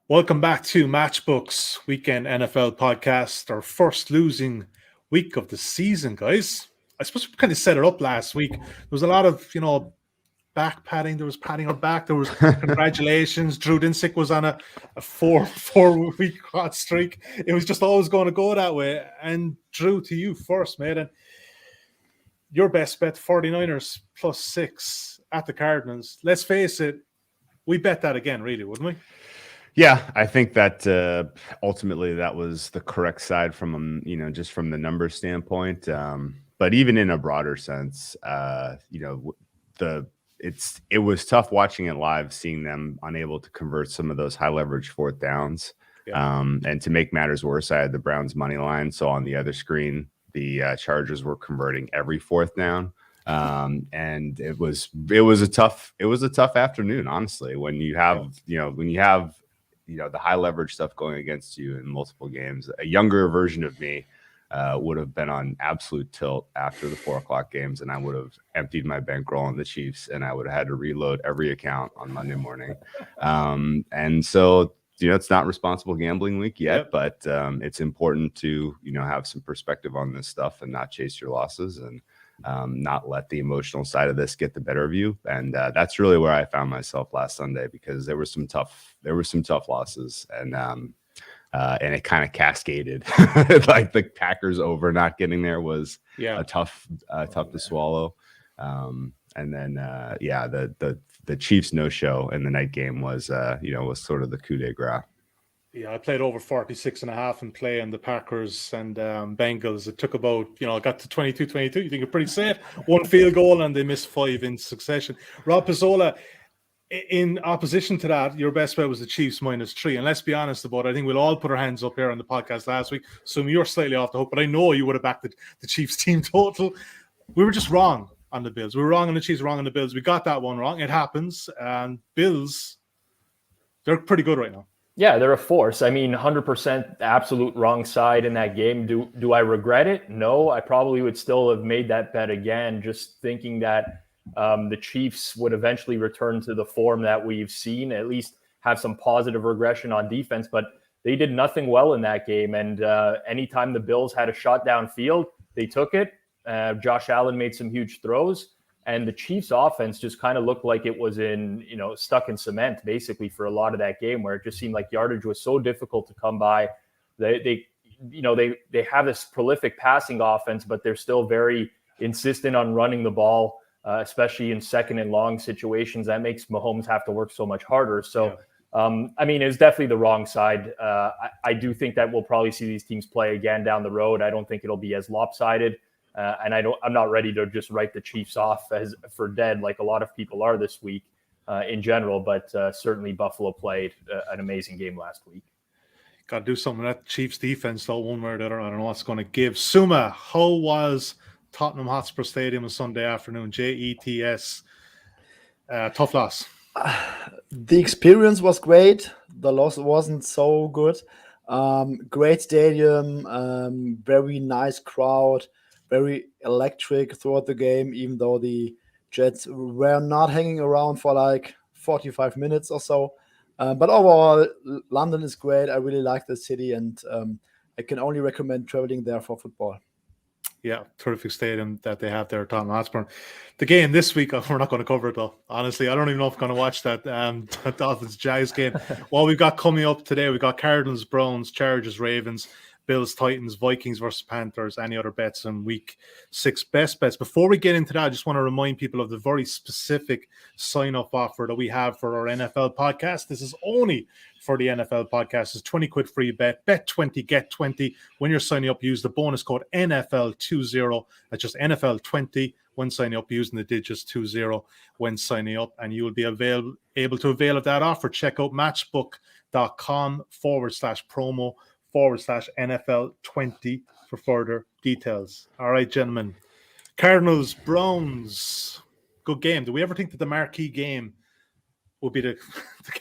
Welcome back to Matchbook's Weekend NFL podcast, our first losing week of the season, guys. I suppose we kind of set it up last week. There was a lot of, back patting. There was patting on back. There was congratulations. Drew Dinsick was on a four-week hot streak. It was just always going to go that way. And Drew, to you first, mate. And your best bet, 49ers +6 at the Cardinals. Let's face it, we bet that again, really, wouldn't we? Yeah, I think that ultimately that was the correct side from just from the number standpoint. But even in a broader sense, it was tough watching it live, seeing them unable to convert some of those high leverage fourth downs. Yeah. And to make matters worse, I had the Browns money line, so on the other screen, the Chargers were converting every fourth down. And it was a tough afternoon, honestly, when you have the high leverage stuff going against you in multiple games. A younger version of me would have been on absolute tilt after the 4:00 games, and I would have emptied my bankroll on the Chiefs, and I would have had to reload every account on Monday morning. And so, it's not responsible gambling week yet, but it's important to, have some perspective on this stuff and not chase your losses and not let the emotional side of this get the better of you. And that's really where I found myself last Sunday, because there were some tough losses, and it kind of cascaded. Like the Packers over not getting there was tough to swallow. And then the Chiefs no show in the night game was sort of the coup de grace. Yeah, I played over 46.5 in play on the Packers and Bengals. It took about, got to 22-22. You think you're pretty safe. One field goal and they missed 5 in succession. Rob Pizzola, in opposition to that, your best bet was the Chiefs -3. And let's be honest about it, I think we'll all put our hands up here on the podcast last week. So you're slightly off the hook, but I know you would have backed the Chiefs team total. We were just wrong on the Bills. We were wrong on the Chiefs, wrong on the Bills. We got that one wrong. It happens. And Bills, they're pretty good right now. Yeah, they're a force. I mean, 100% absolute wrong side in that game. Do I regret it? No, I probably would still have made that bet again, just thinking that the Chiefs would eventually return to the form that we've seen, at least have some positive regression on defense. But they did nothing well in that game. And anytime the Bills had a shot downfield, they took it. Josh Allen made some huge throws. And the Chiefs offense just kind of looked like it was stuck in cement basically for a lot of that game, where it just seemed like yardage was so difficult to come by. They have this prolific passing offense, but they're still very insistent on running the ball, especially in second and long situations. That makes Mahomes have to work so much harder. So, it was definitely the wrong side. I do think that we'll probably see these teams play again down the road. I don't think it'll be as lopsided. And I'm not ready to just write the Chiefs off as for dead like a lot of people are this week in general. But certainly Buffalo played an amazing game last week. Got to do something with that Chiefs defense, though, one way or the other. I don't know what's going to give. Sommer, how was Tottenham Hotspur Stadium on Sunday afternoon? JETS. Tough loss. The experience was great. The loss wasn't so good. Great stadium, very nice crowd. Very electric throughout the game, even though the Jets were not hanging around for like 45 minutes or so. But overall, London is great. I really like the city, and I can only recommend traveling there for football. Yeah, terrific stadium that they have there at Tottenham Hotspur. The game this week, we're not going to cover it, though. Honestly, I don't even know if I'm going to watch that Dolphins-Jags game. What we've got coming up today, we've got Cardinals, Browns, Chargers, Ravens, Bills, Titans, Vikings versus Panthers, any other bets in week 6 best bets. Before we get into that, I just want to remind people of the very specific sign-up offer that we have for our NFL podcast. This is only for the NFL podcast. It's 20 quid free bet. Bet 20, get 20. When you're signing up, use the bonus code NFL20. That's just NFL20 when signing up, using the digits 20 when signing up, and you will be able to avail of that offer. Check out matchbook.com/promo/NFL20 for further details. All right, gentlemen. Cardinals, Browns. Good game. Do we ever think that the marquee game will be the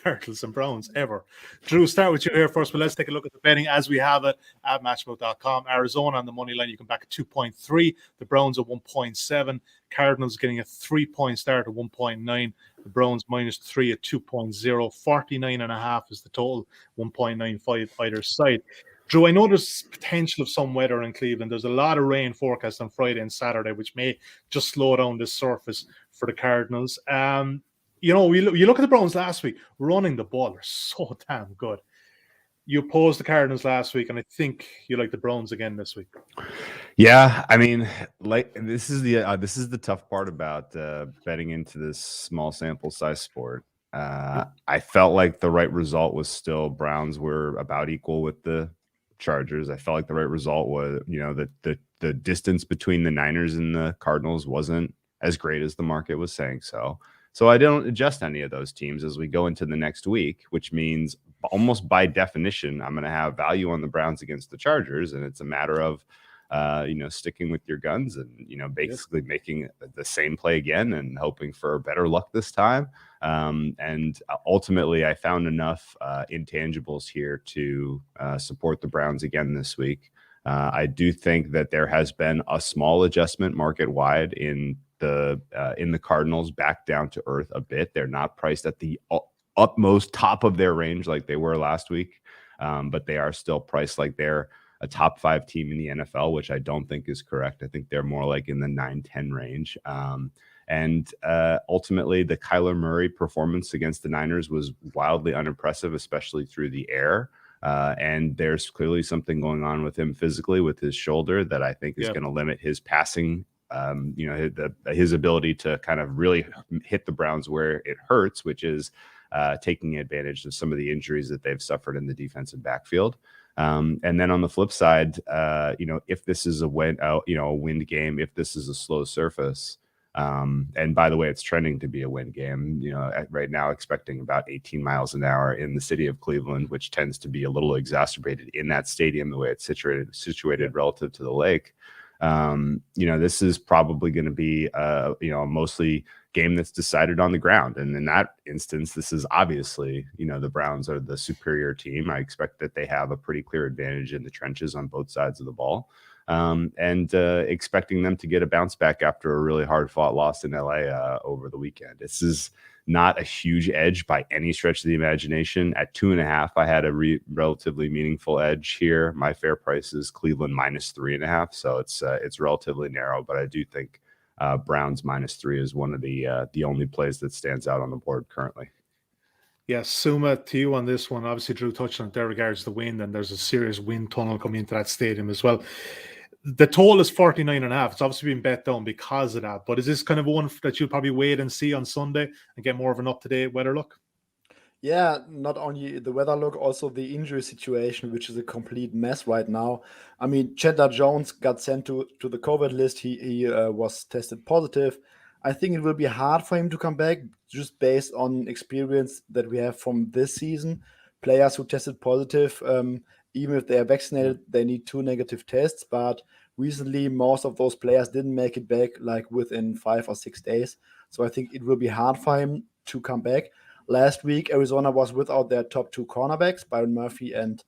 Cardinals and Browns ever. Drew, start with you here first, but let's take a look at the betting as we have it at matchbook.com. Arizona on the money line, you can back at 2.3. The Browns at 1.7. Cardinals getting a 3-point start at 1.9. The Browns -3 at 2.0. 49.5 is the total, 1.95 either side. Drew, I know there's potential of some weather in Cleveland. There's a lot of rain forecast on Friday and Saturday, which may just slow down the surface for the Cardinals. You look at the Browns last week, running the ball are so damn good. You opposed the Cardinals last week, and I think you like the Browns again this week. Yeah, I mean, like this is the tough part about betting into this small sample size sport. I felt like the right result was still Browns were about equal with the Chargers. I felt like the right result was, the distance between the Niners and the Cardinals wasn't as great as the market was saying so. So I don't adjust any of those teams as we go into the next week, which means almost by definition, I'm going to have value on the Browns against the Chargers. And it's a matter of, sticking with your guns and, basically making the same play again and hoping for better luck this time. And ultimately, I found enough intangibles here to support the Browns again this week. I do think that there has been a small adjustment market wide in the Cardinals back down to earth a bit. They're not priced at the utmost top of their range like they were last week, but they are still priced like they're a top 5 team in the NFL, which I don't think is correct. I think they're more like in the 9-10 range. And ultimately, the Kyler Murray performance against the Niners was wildly unimpressive, especially through the air. And there's clearly something going on with him physically with his shoulder that I think is going to limit his passing. His ability to kind of really hit the Browns where it hurts, which is taking advantage of some of the injuries that they've suffered in the defensive backfield. And then on the flip side, if this is a wind game, if this is a slow surface, and by the way, it's trending to be a wind game, right now expecting about 18 miles an hour in the city of Cleveland, which tends to be a little exacerbated in that stadium, the way it's situated relative to the lake. This is probably going to be a mostly game that's decided on the ground. And in that instance, this is obviously, the Browns are the superior team. I expect that they have a pretty clear advantage in the trenches on both sides of the ball. And expecting them to get a bounce back after a really hard fought loss in LA over the weekend. This is not a huge edge by any stretch of the imagination. At 2.5, I had a relatively meaningful edge here. My fair price is Cleveland -3.5, so it's relatively narrow. But I do think Browns -3 is one of the only plays that stands out on the board currently. Yes, Suma, to you on this one. Obviously, Drew touched on it there regards the wind, and there's a serious wind tunnel coming into that stadium as well. The total is 49.5. It's obviously been bet down because of that. But is this kind of one that you'll probably wait and see on Sunday and get more of an up-to-date weather look? Yeah, not only the weather look, also the injury situation, which is a complete mess right now. I mean, Chandler Jones got sent to the COVID list. He was tested positive. I think it will be hard for him to come back just based on experience that we have from this season. Players who tested positive, even if they are vaccinated, they need 2 negative tests. But recently, most of those players didn't make it back like within 5 or 6 days. So I think it will be hard for him to come back. Last week, Arizona was without their top 2 cornerbacks, Byron Murphy and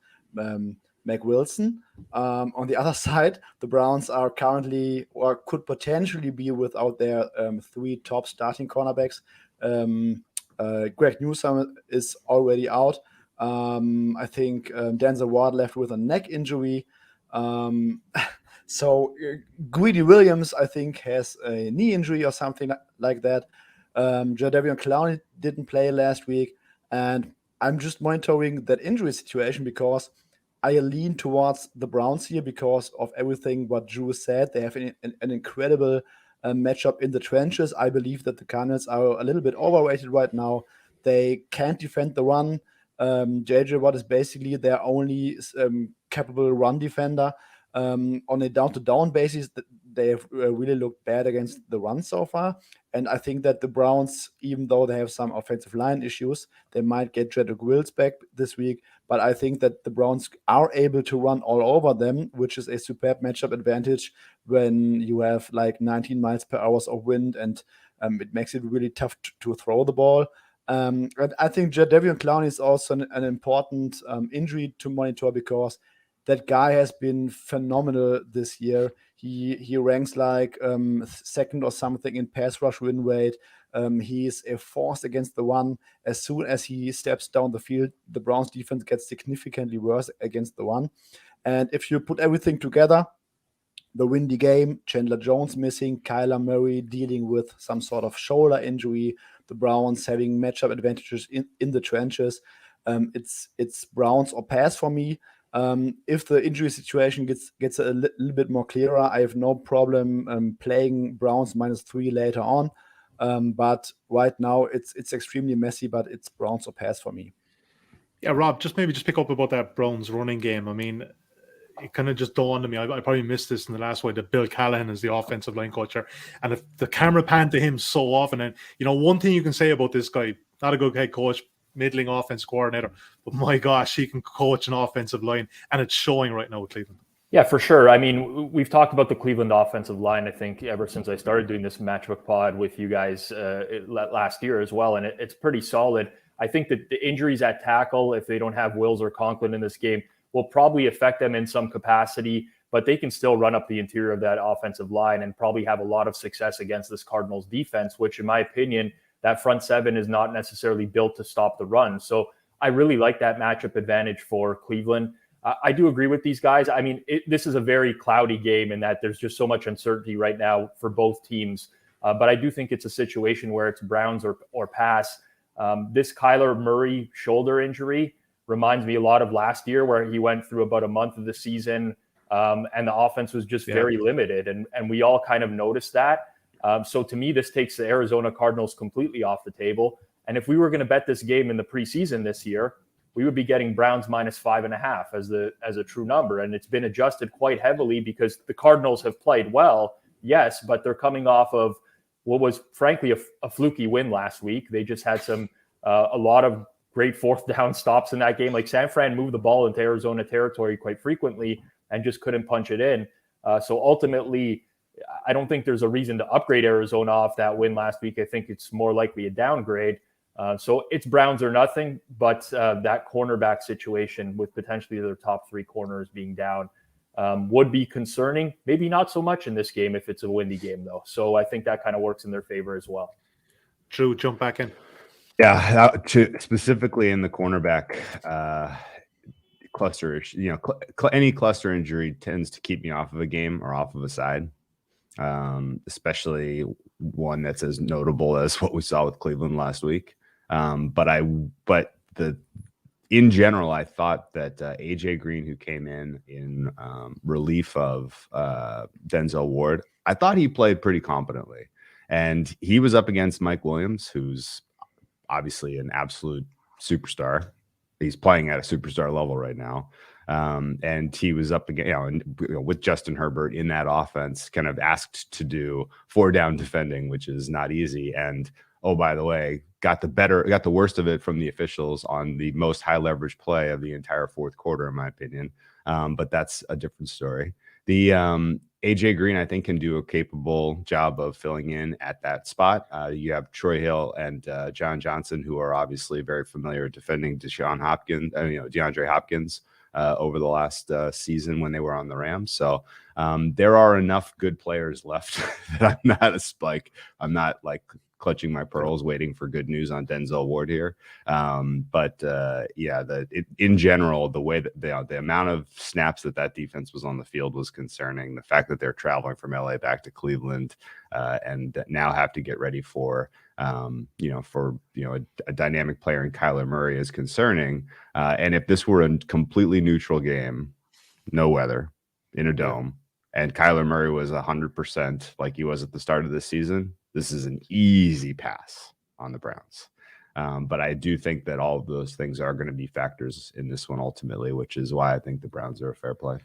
Mac Wilson. On the other side, the Browns are currently or could potentially be without their 3 top starting cornerbacks. Greg Newsome is already out. I think Denzel Ward left with a neck injury. So Greedy Williams, I think, has a knee injury or something like that. Jadeveon Clowney didn't play last week, and I'm just monitoring that injury situation because I lean towards the Browns here because of everything what Drew said. They have an incredible matchup in the trenches. I believe that the Cardinals are a little bit overrated right now. They can't defend the run. JJ Watt is basically their only capable run defender. On a down-to-down basis, they have really looked bad against the run so far. And I think that the Browns, even though they have some offensive line issues, they might get Jedrick Wills back this week. But I think that the Browns are able to run all over them, which is a superb matchup advantage when you have like 19 miles per hour of wind, and it makes it really tough to throw the ball. And I think Jadeveon Clowney is also an important injury to monitor, because that guy has been phenomenal this year. He ranks like second or something in pass rush win rate. He's a force against the run. As soon as he steps down the field, the Browns defense gets significantly worse against the run. And if you put everything together, the windy game, Chandler Jones missing, Kyler Murray dealing with some sort of shoulder injury, the Browns having matchup advantages in the trenches, it's Browns or pass for me. If the injury situation gets a little bit more clearer, I have no problem playing Browns -3 later on. But right now it's extremely messy, but it's Browns or pass for me. Yeah, Rob, just pick up about that Browns running game. I mean, it kind of just dawned on me. I probably missed this in the last one, that Bill Callahan is the offensive line coach there. And if the camera panned to him so often, and one thing you can say about this guy, not a good head coach, middling offense coordinator, but my gosh, he can coach an offensive line, and it's showing right now with Cleveland. Yeah, for sure. I mean, we've talked about the Cleveland offensive line, I think, ever since I started doing this matchbook pod with you guys last year as well, and it's pretty solid. I think that the injuries at tackle, if they don't have Wills or Conklin in this game, will probably affect them in some capacity, but they can still run up the interior of that offensive line and probably have a lot of success against this Cardinals defense, which in my opinion, that front seven is not necessarily built to stop the run. So I really like that matchup advantage for Cleveland. I do agree with these guys. I mean, this is a very cloudy game in that there's just so much uncertainty right now for both teams. But I do think it's a situation where it's Browns or pass. This Kyler Murray shoulder injury reminds me a lot of last year, where he went through about a month of the season and the offense was just very limited. And we all kind of noticed that. So to me, this takes the Arizona Cardinals completely off the table. And if we were going to bet this game in the preseason this year, we would be getting Browns -5.5 as a true number. And it's been adjusted quite heavily because the Cardinals have played well, yes, but they're coming off of what was frankly a fluky win last week. They just had a lot of great fourth down stops in that game. Like San Fran moved the ball into Arizona territory quite frequently and just couldn't punch it in. So ultimately, I don't think there's a reason to upgrade Arizona off that win last week. I think it's more likely a downgrade. So it's Browns or nothing, but that cornerback situation with potentially their top three corners being down would be concerning. Maybe not so much in this game if it's a windy game, though. So I think that kind of works in their favor as well. Drew, jump back in. Yeah, specifically in the cornerback cluster, any cluster injury tends to keep me off of a game or off of a side, especially one that's as notable as what we saw with Cleveland last week. In general, I thought that AJ Green, who came in relief of Denzel Ward, I thought he played pretty competently, and he was up against Mike Williams, who's obviously an absolute superstar. He's playing at a superstar level right now. And he was up again, with Justin Herbert in that offense, kind of asked to do 4-down defending, which is not easy. And oh, by the way, got the worst of it from the officials on the most high leverage play of the entire fourth quarter, in my opinion. But that's a different story. The AJ Green, I think, can do a capable job of filling in at that spot. You have Troy Hill and John Johnson, who are obviously very familiar defending DeAndre Hopkins over the last season when they were on the Rams. So there are enough good players left that I'm not clutching my pearls waiting for good news on Denzel Ward here. In general, the way that the amount of snaps that defense was on the field was concerning. The fact that they're traveling from LA back to Cleveland and now have to get ready for a dynamic player in Kyler Murray is concerning. And if this were a completely neutral game, no weather, in a dome, and Kyler Murray was 100% like he was at the start of the season, this is an easy pass on the Browns. But I do think that all of those things are going to be factors in this one ultimately, which is why I think the Browns are a fair play.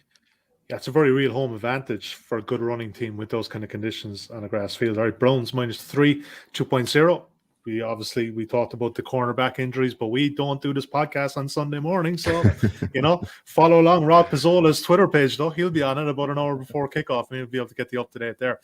Yeah, it's a very real home advantage for a good running team with those kind of conditions on a grass field. All right, Browns -3, 2.0. we talked about the cornerback injuries, but we don't do this podcast on Sunday morning. So, follow along Rob Pizzola's Twitter page, though. He'll be on it about an hour before kickoff, and he'll be able to get the up-to-date there.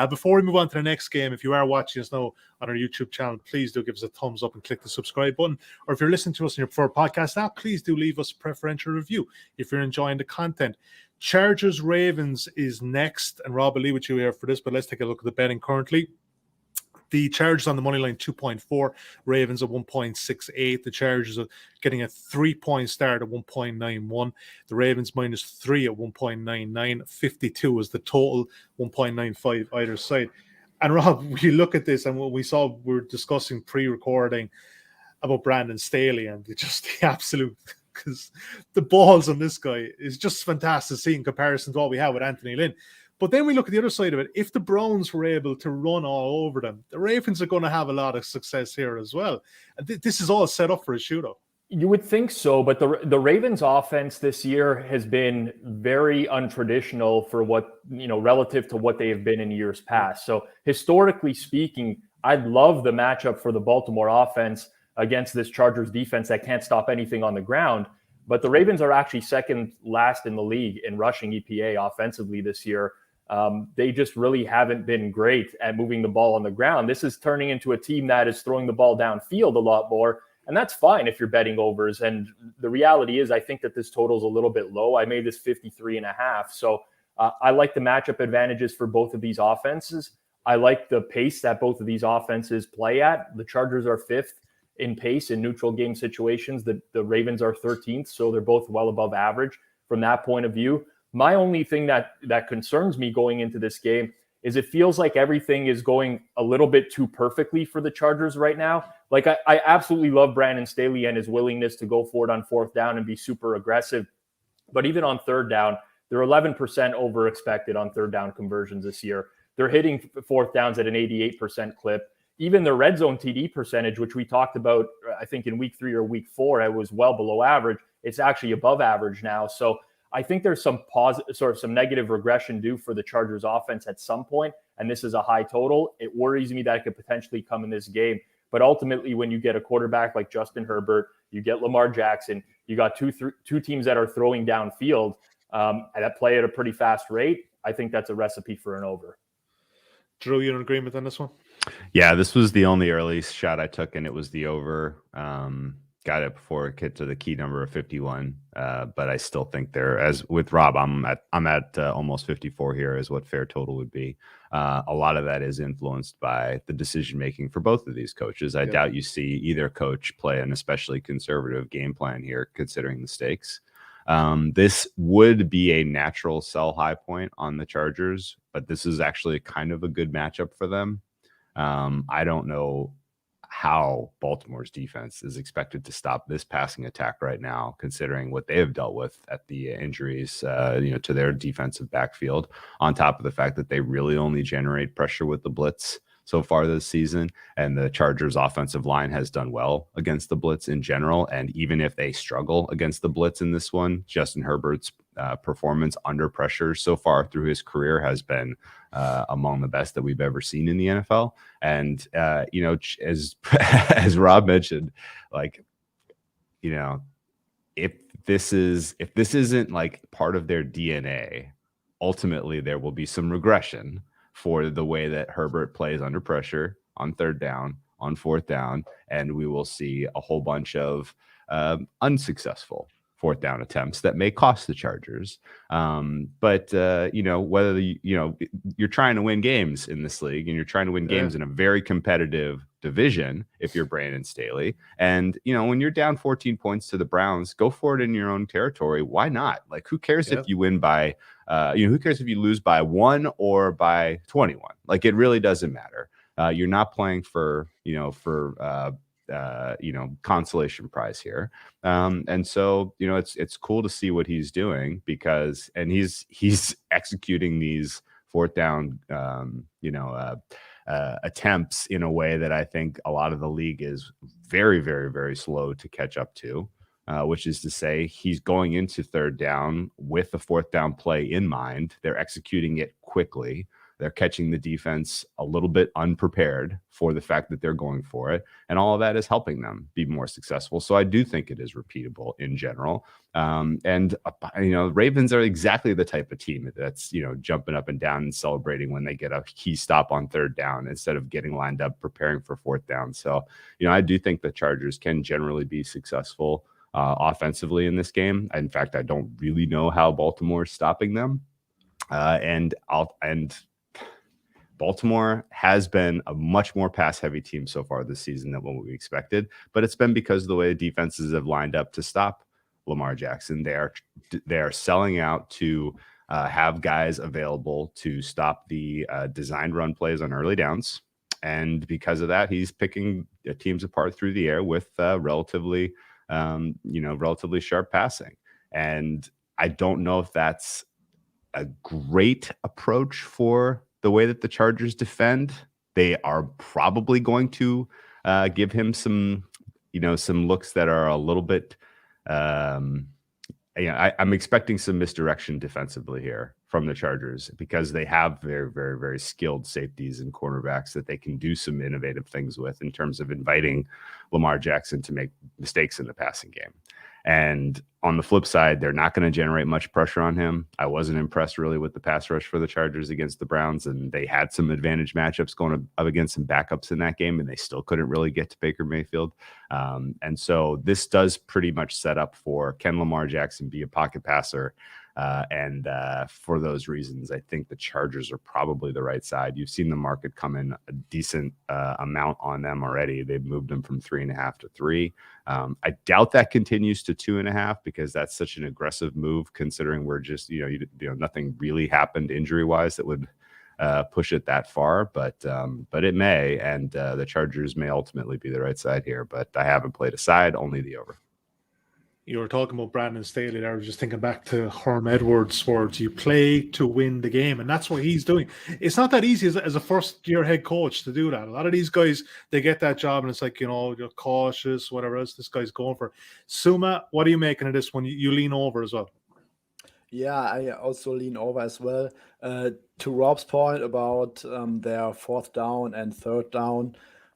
Before we move on to the next game, if you are watching us now on our YouTube channel, please do give us a thumbs up and click the subscribe button. Or if you're listening to us in your preferred podcast app, please do leave us a preferential review if you're enjoying the content. Chargers Ravens is next, and Rob, I'll leave with you here for this, but let's take a look at the betting currently. The Chargers on the money line 2.4, Ravens at 1.68. The Chargers are getting a 3-point start at 1.91. The Ravens -3 at 1.99. 52 is the total, 1.95 either side. And Rob, we look at this, and what we were discussing pre-recording about Brandon Staley, and just the absolute, because the balls on this guy is just fantastic to see in comparison to what we have with Anthony Lynn. But then we look at the other side of it. If the Browns were able to run all over them, the Ravens are going to have a lot of success here as well. And this is all set up for a shootout. You would think so, but the Ravens offense this year has been very untraditional for what, relative to what they have been in years past. So historically speaking, I love the matchup for the Baltimore offense against this Chargers defense that can't stop anything on the ground. But the Ravens are actually second last in the league in rushing EPA offensively this year. They just really haven't been great at moving the ball on the ground. This is turning into a team that is throwing the ball downfield a lot more, and that's fine if you're betting overs. And the reality is, I think that this total is a little bit low. I made this 53.5. So I like the matchup advantages for both of these offenses. I like the pace that both of these offenses play at. The Chargers are 5th in pace in neutral game situations. The Ravens are 13th, so they're both well above average from that point of view. My only thing that concerns me going into this game is it feels like everything is going a little bit too perfectly for the Chargers right now. Like I absolutely love Brandon Staley and his willingness to go for it on 4th down and be super aggressive. But even on 3rd down, they're 11% over expected on 3rd down conversions this year. They're hitting 4th downs at an 88% clip. Even the red zone TD percentage, which we talked about, I think in week 3 or week 4, it was well below average. It's actually above average now. So I think there's some some negative regression due for the Chargers offense at some point, and this is a high total. It worries me that it could potentially come in this game. But ultimately, when you get a quarterback like Justin Herbert, you get Lamar Jackson, you got two teams that are throwing downfield that play at a pretty fast rate. I think that's a recipe for an over. Drew, you in agreement on this one? Yeah, this was the only early shot I took, and it was the over. Got it before it hit to the key number of 51. But I still think there, as with Rob, I'm at almost 54 here is what fair total would be. A lot of that is influenced by the decision making for both of these coaches. I doubt you see either coach play an especially conservative game plan here, considering the stakes. This would be a natural sell high point on the Chargers, but this is actually kind of a good matchup for them. I don't know how Baltimore's defense is expected to stop this passing attack right now, considering what they have dealt with at the injuries, to their defensive backfield, on top of the fact that they really only generate pressure with the blitz so far this season. And the Chargers offensive line has done well against the blitz in general. And even if they struggle against the blitz in this one, Justin Herbert's performance under pressure so far through his career has been among the best that we've ever seen in the NFL. And, as Rob mentioned, if this isn't like part of their DNA, ultimately there will be some regression for the way that Herbert plays under pressure on 3rd down, on 4th down, and we will see a whole bunch of unsuccessful 4th down attempts that may cost the Chargers. But whether you're trying to win games in this league, and you're trying to win games in a very competitive division, if you're Brandon Staley, and when you're down 14 points to the Browns, go for it in your own territory. Why not? Like, who cares if you win by who cares if you lose by 1 or by 21? Like, it really doesn't matter. You're not playing for consolation prize here. And so, it's cool to see what he's doing, because he's executing these 4th down, attempts in a way that I think a lot of the league is very, very, very slow to catch up to, which is to say he's going into 3rd down with the 4th down play in mind. They're executing it quickly. They're catching the defense a little bit unprepared for the fact that they're going for it. And all of that is helping them be more successful. So I do think it is repeatable in general. Ravens are exactly the type of team that's, jumping up and down and celebrating when they get a key stop on third down instead of getting lined up preparing for fourth down. So, I do think the Chargers can generally be successful offensively in this game. In fact, I don't really know how Baltimore is stopping them. Baltimore has been a much more pass-heavy team so far this season than what we expected, but it's been because of the way defenses have lined up to stop Lamar Jackson. They are selling out to have guys available to stop the designed run plays on early downs, and because of that, he's picking teams apart through the air with relatively sharp passing. And I don't know if that's a great approach for the way that the Chargers defend. They are probably going to give him some looks that are a little bit, I'm expecting some misdirection defensively here from the Chargers because they have very, very, very skilled safeties and cornerbacks that they can do some innovative things with in terms of inviting Lamar Jackson to make mistakes in the passing game. And on the flip side, they're not going to generate much pressure on him. I wasn't impressed really with the pass rush for the Chargers against the Browns, and they had some advantage matchups going up against some backups in that game, and they still couldn't really get to Baker Mayfield. And so this does pretty much set up for, can Lamar Jackson be a pocket passer? And for those reasons, I think the Chargers are probably the right side. You've seen the market come in a decent amount on them already. They've moved them from 3.5 to 3. I doubt that continues to 2.5 because that's such an aggressive move considering we're just, nothing really happened injury wise that would push it that far, but it may, and the Chargers may ultimately be the right side here, but I haven't played a side, only the over. You were talking about Brandon Staley there. I was just thinking back to Herm Edwards' words. You play to win the game, and that's what he's doing. It's not that easy as a first-year head coach to do that. A lot of these guys, they get that job, and it's like, you're cautious, whatever else this guy's going for. Suma, what are you making of this one? You lean over as well. Yeah, I also lean over as well. To Rob's point about their fourth down and third down,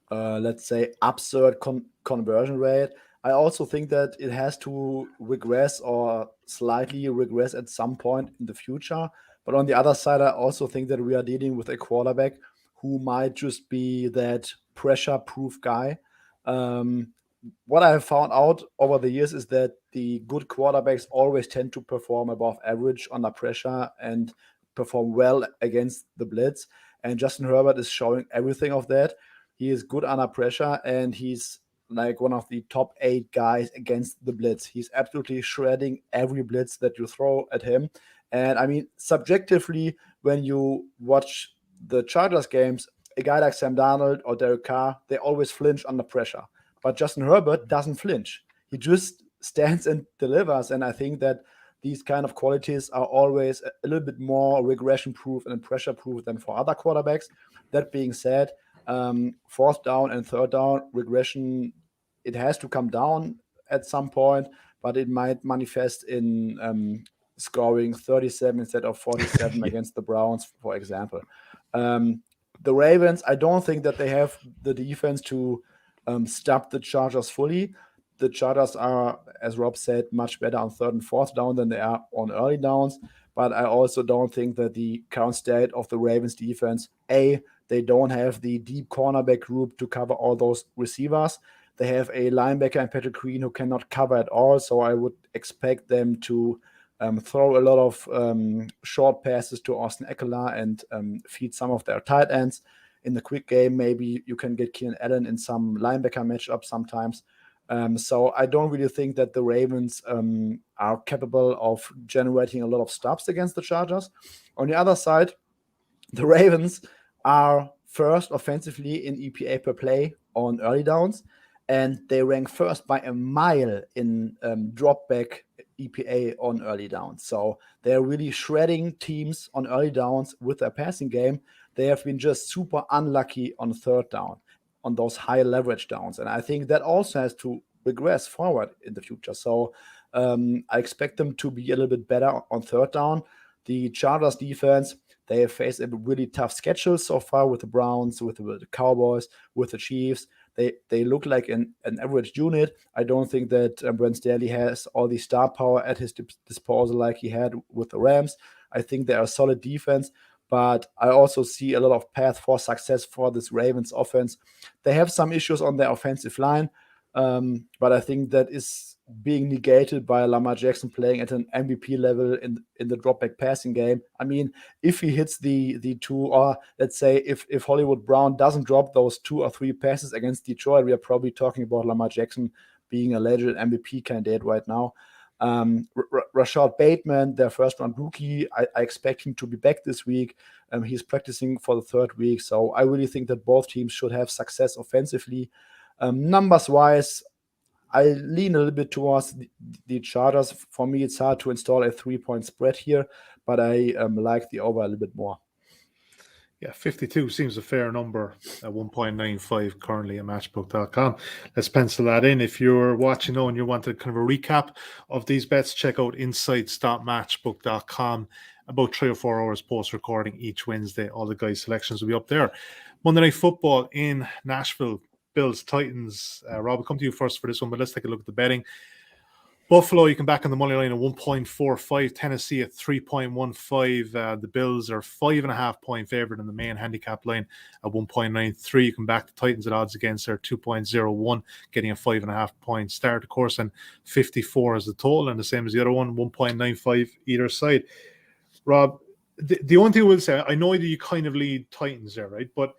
let's say absurd conversion rate, I also think that it has to regress or slightly regress at some point in the future. But on the other side, I also think that we are dealing with a quarterback who might just be that pressure-proof guy. What I have found out over the years is that the good quarterbacks always tend to perform above average under pressure and perform well against the blitz. And Justin Herbert is showing everything of that. He is good under pressure, and he's like one of the top 8 guys against the blitz. He's absolutely shredding every blitz that you throw at him. And I mean, subjectively, when you watch the Chargers games, a guy like Sam Darnold or Derek Carr, they always flinch under pressure. But Justin Herbert doesn't flinch. He just stands and delivers. And I think that these kind of qualities are always a little bit more regression-proof and pressure-proof than for other quarterbacks. That being said, fourth down and third down regression, it has to come down at some point, but it might manifest in scoring 37 instead of 47 against the Browns, for example. The Ravens, I don't think that they have the defense to stop the Chargers fully. The Chargers are, as Rob said, much better on third and fourth down than they are on early downs. But I also don't think that the current state of the Ravens defense, they don't have the deep cornerback group to cover all those receivers. They have a linebacker in Patrick Queen who cannot cover at all. So I would expect them to throw a lot of short passes to Austin Eckler and feed some of their tight ends. In the quick game, maybe you can get Keenan Allen in some linebacker matchup sometimes. So I don't really think that the Ravens are capable of generating a lot of stops against the Chargers. On the other side, the Ravens are first offensively in EPA per play on early downs, and they rank first by a mile in drop back EPA on early downs. So they're really shredding teams on early downs with their passing game. They have been just super unlucky on third down, on those high leverage downs. And I think that also has to regress forward in the future. So I expect them to be a little bit better on third down. The Chargers defense, They have faced a really tough schedule so far with the Browns, with the Cowboys, with the Chiefs. They look like an average unit. I don't think that Brent Staley has all the star power at his disposal like he had with the Rams. I think they are a solid defense, but I also see a lot of path for success for this Ravens offense. They have some issues on their offensive line, but I think that is being negated by Lamar Jackson playing at an MVP level in the drop-back passing game. I mean, if he hits the two, or let's say if Hollywood Brown doesn't drop those 2 or 3 passes against Detroit, we are probably talking about Lamar Jackson being a legit MVP candidate right now. Rashad Bateman, their first-round rookie, I expect him to be back this week. He's practicing for the 3rd week, so I really think that both teams should have success offensively. Numbers-wise, I lean a little bit towards the Chargers. For me, it's hard to install a 3-point spread here, but I like the over a little bit more. Yeah, 52 seems a fair number at 1.95 currently at matchbook.com. Let's pencil that in. If you're watching and you want kind of a recap of these bets, check out insights.matchbook.com. About 3 or 4 hours post-recording each Wednesday. All the guys' selections will be up there. Monday Night Football in Nashville. Bills, Titans. Rob, I'll come to you first for this one, but let's take a look at the betting. Buffalo, you can back on the money line at 1.45. Tennessee at 3.15. The Bills are 5.5 point favorite in the main handicap line at 1.93. You can back the Titans at odds against their 2.01, getting a 5.5 point start, of course, and 54 is the total, and the same as the other one, 1.95 either side. Rob, the only thing I will say, I know that you kind of lead Titans there, right? But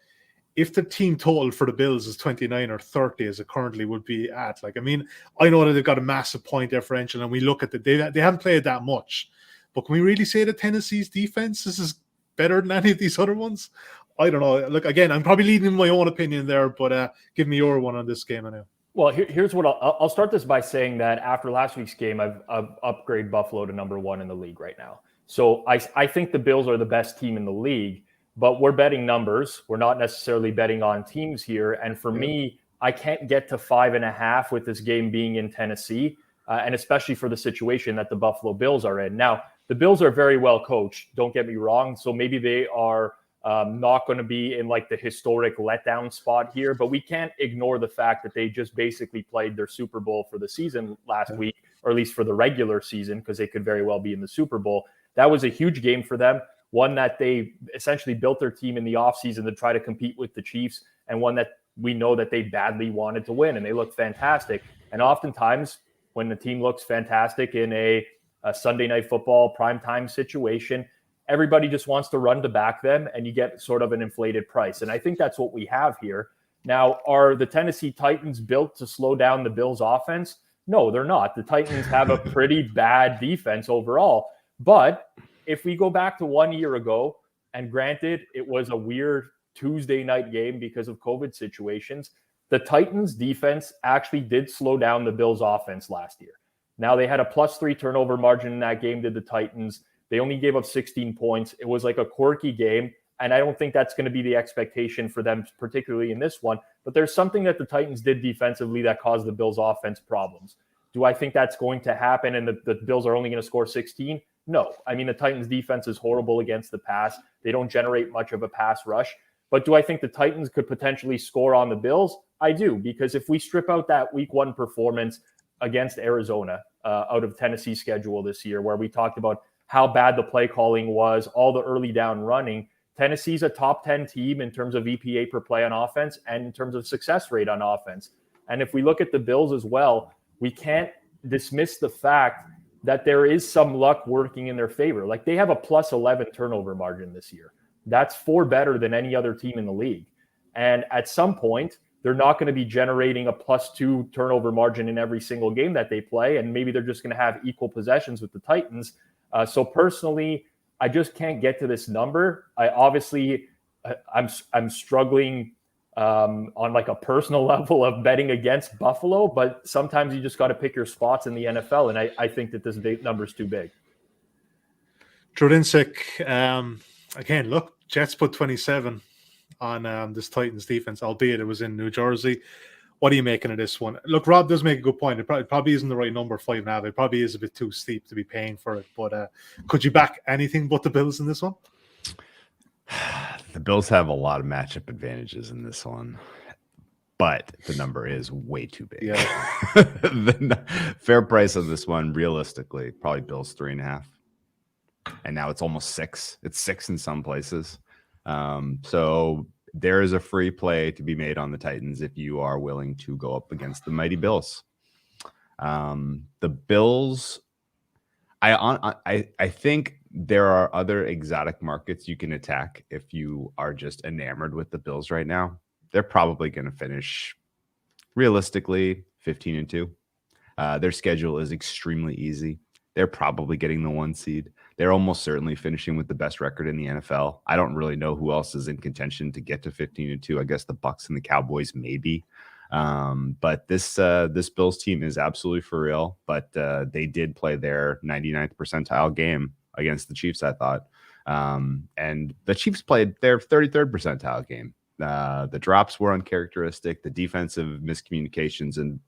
if the team total for the Bills is 29 or 30, as it currently would be at, like, I mean, I know that they've got a massive point differential, and we look at they haven't played that much, but can we really say that Tennessee's defense is better than any of these other ones? I don't know. Look, again, I'm probably leading my own opinion there, but give me your one on this game now. Well, here's what I'll start this by saying that after last week's game, I've upgraded Buffalo to number 1 in the league right now. So I think the Bills are the best team in the league. But we're betting numbers. We're not necessarily betting on teams here. And for me, I can't get to 5.5 with this game being in Tennessee, and especially for the situation that the Buffalo Bills are in. Now, the Bills are very well coached, don't get me wrong. So maybe they are not going to be in like the historic letdown spot here. But we can't ignore the fact that they just basically played their Super Bowl for the season last week, or at least for the regular season, because they could very well be in the Super Bowl. That was a huge game for them. One that they essentially built their team in the offseason to try to compete with the Chiefs, and one that we know that they badly wanted to win, and they look fantastic. And oftentimes when the team looks fantastic in a Sunday Night Football primetime situation, everybody just wants to run to back them, and you get sort of an inflated price. And I think that's what we have here. Now, are the Tennessee Titans built to slow down the Bills' offense? No, they're not. The Titans have a pretty bad defense overall. But if we go back to 1 year ago, and granted, it was a weird Tuesday night game because of COVID situations, the Titans defense actually did slow down the Bills offense last year. Now, they had a +3 turnover margin in that game, did the Titans. They only gave up 16 points. It was like a quirky game, and I don't think that's going to be the expectation for them, particularly in this one. But there's something that the Titans did defensively that caused the Bills offense problems. Do I think that's going to happen and the Bills are only going to score 16? No. I mean, the Titans defense is horrible against the pass. They don't generate much of a pass rush. But do I think the Titans could potentially score on the Bills? I do, because if we strip out that week 1 performance against Arizona out of Tennessee's schedule this year, where we talked about how bad the play calling was, all the early down running, Tennessee's a top 10 team in terms of EPA per play on offense and in terms of success rate on offense. And if we look at the Bills as well, we can't dismiss the fact that there is some luck working in their favor. Like, they have a +11 turnover margin this year. That's 4 better than any other team in the league. And at some point, they're not going to be generating a +2 turnover margin in every single game that they play. And maybe they're just going to have equal possessions with the Titans. So personally, I just can't get to this number. I'm struggling on like a personal level of betting against Buffalo, but sometimes you just got to pick your spots in the NFL, and I think that this number is too big. Drew Dinsick, again, look, Jets put 27 on this Titans defense, albeit it was in New Jersey. What are you making of this one? Look, Rob does make a good point. It probably isn't the right number, 5.5. It probably is a bit too steep to be paying for it, but could you back anything but the Bills in this one? The Bills have a lot of matchup advantages in this one, but the number is way too big. Yeah. The fair price on this one, realistically, probably Bills 3.5. And now it's almost 6. It's 6 in some places. So there is a free play to be made on the Titans if you are willing to go up against the mighty Bills. The Bills, I think there are other exotic markets you can attack if you are just enamored with the Bills right now. They're probably going to finish realistically 15-2. Their schedule is extremely easy. They're probably getting the 1 seed. They're almost certainly finishing with the best record in the NFL. I don't really know who else is in contention to get to 15-2. I guess the Bucs and the Cowboys maybe. But this Bills team is absolutely for real. But they did play their 99th percentile game against the Chiefs, I thought. And the Chiefs played their 33rd percentile game. The drops were uncharacteristic. The defensive miscommunications and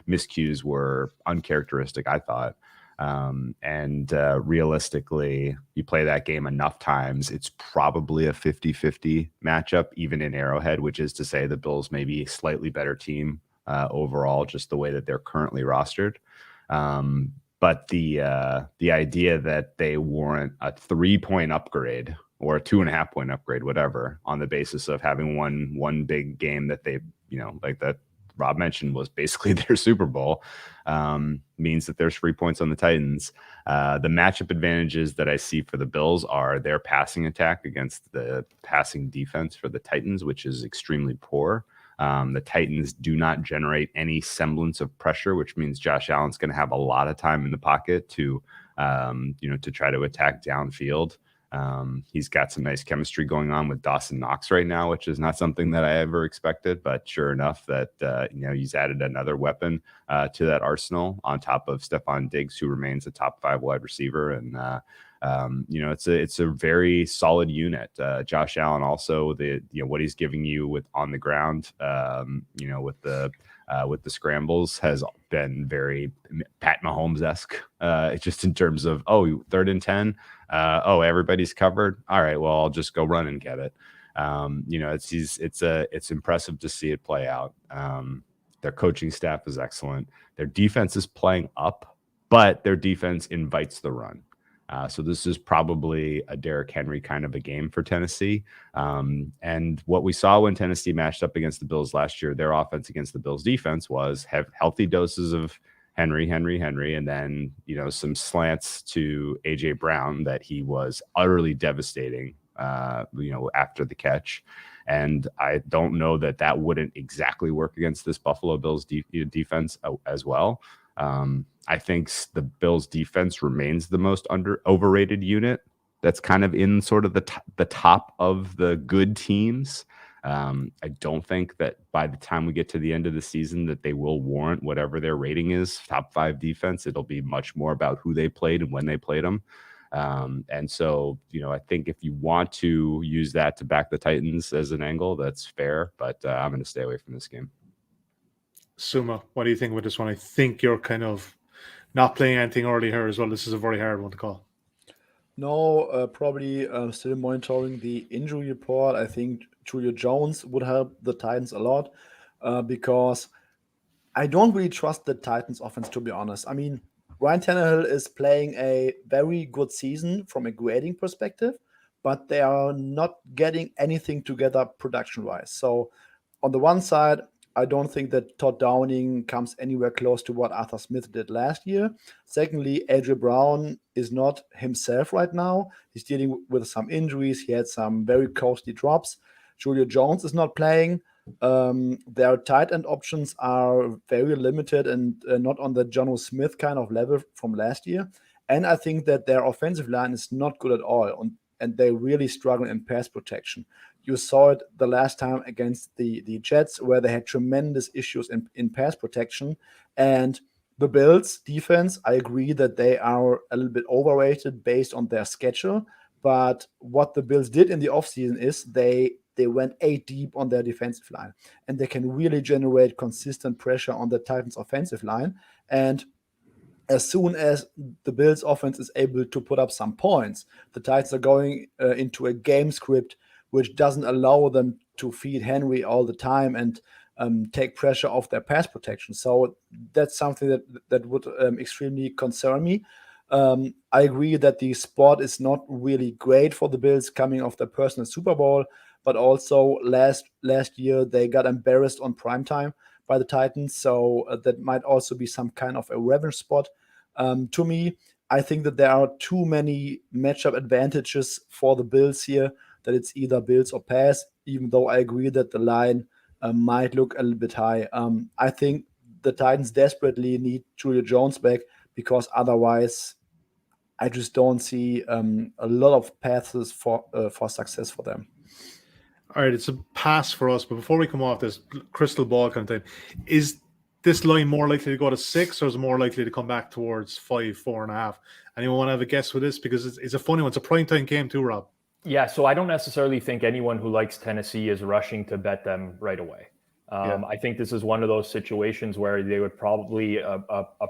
miscues were uncharacteristic, I thought. And realistically, you play that game enough times, it's probably a 50-50 matchup, even in Arrowhead, which is to say the Bills may be a slightly better team overall, just the way that they're currently rostered. But the idea that they warrant a 3-point upgrade or a 2.5-point upgrade, whatever, on the basis of having one big game that they, like that Rob mentioned was basically their Super Bowl, means that there's 3 points on the Titans. The matchup advantages that I see for the Bills are their passing attack against the passing defense for the Titans, which is extremely poor. The Titans do not generate any semblance of pressure, which means Josh Allen's going to have a lot of time in the pocket to try to attack downfield. He's got some nice chemistry going on with Dawson Knox right now, which is not something that I ever expected, but sure enough that, he's added another weapon to that arsenal on top of Stephon Diggs, who remains a top 5 wide receiver. And, it's a very solid unit. Josh Allen also, what he's giving you with on the ground, with the scrambles has been very Pat Mahomes-esque, just in terms of, 3rd and 10. Everybody's covered. All right, well, I'll just go run and get it. It's impressive to see it play out. Their coaching staff is excellent. Their defense is playing up, but their defense invites the run. So this is probably a Derrick Henry kind of a game for Tennessee. And what we saw when Tennessee matched up against the Bills last year, their offense against the Bills defense was have healthy doses of Henry, and then, some slants to A.J. Brown that he was utterly devastating, after the catch. And I don't know that wouldn't exactly work against this Buffalo Bills defense as well. I think the Bills defense remains the most overrated unit. That's kind of in sort of the top of the good teams. I don't think that by the time we get to the end of the season that they will warrant whatever their rating is, top 5 defense. It'll be much more about who they played and when they played them. And so, I think if you want to use that to back the Titans as an angle, that's fair. But I'm going to stay away from this game. Suma, what do you think with this one? I think you're kind of not playing anything early here as well. This is a very hard one to call. No, probably still monitoring the injury report. I think Julio Jones would help the Titans a lot because I don't really trust the Titans offense, to be honest. I mean, Ryan Tannehill is playing a very good season from a grading perspective, but they are not getting anything together production-wise. So on the one side, I don't think that Todd Downing comes anywhere close to what Arthur Smith did last year. Secondly, A.J. Brown is not himself right now. He's dealing with some injuries. He had some very costly drops. Julio Jones is not playing. Their tight end options are very limited and not on the Jonnu Smith kind of level from last year. And I think that their offensive line is not good at all. And they really struggle in pass protection. You saw it the last time against the Jets, where they had tremendous issues in pass protection. And the Bills defense, I agree that they are a little bit overrated based on their schedule. But what the Bills did in the offseason is they went 8 deep on their defensive line. And they can really generate consistent pressure on the Titans' offensive line. And as soon as the Bills offense is able to put up some points, the Titans are going into a game script which doesn't allow them to feed Henry all the time and take pressure off their pass protection. So that's something that would extremely concern me. I agree that the spot is not really great for the Bills coming off their personal Super Bowl, but also last year they got embarrassed on primetime by the Titans, so that might also be some kind of a revenge spot. To me, I think that there are too many matchup advantages for the Bills here, that it's either Bills or pass, even though I agree that the line might look a little bit high. I think the Titans desperately need Julio Jones back, because otherwise I just don't see a lot of paths for success for them. All right, it's a pass for us. But before we come off this crystal ball kind of thing, is this line more likely to go to 6, or is it more likely to come back towards 5, 4.5? Anyone want to have a guess with this? Because it's a funny one. It's a primetime game too, Rob. Yeah, so I don't necessarily think anyone who likes Tennessee is rushing to bet them right away. I think this is one of those situations where they would probably, a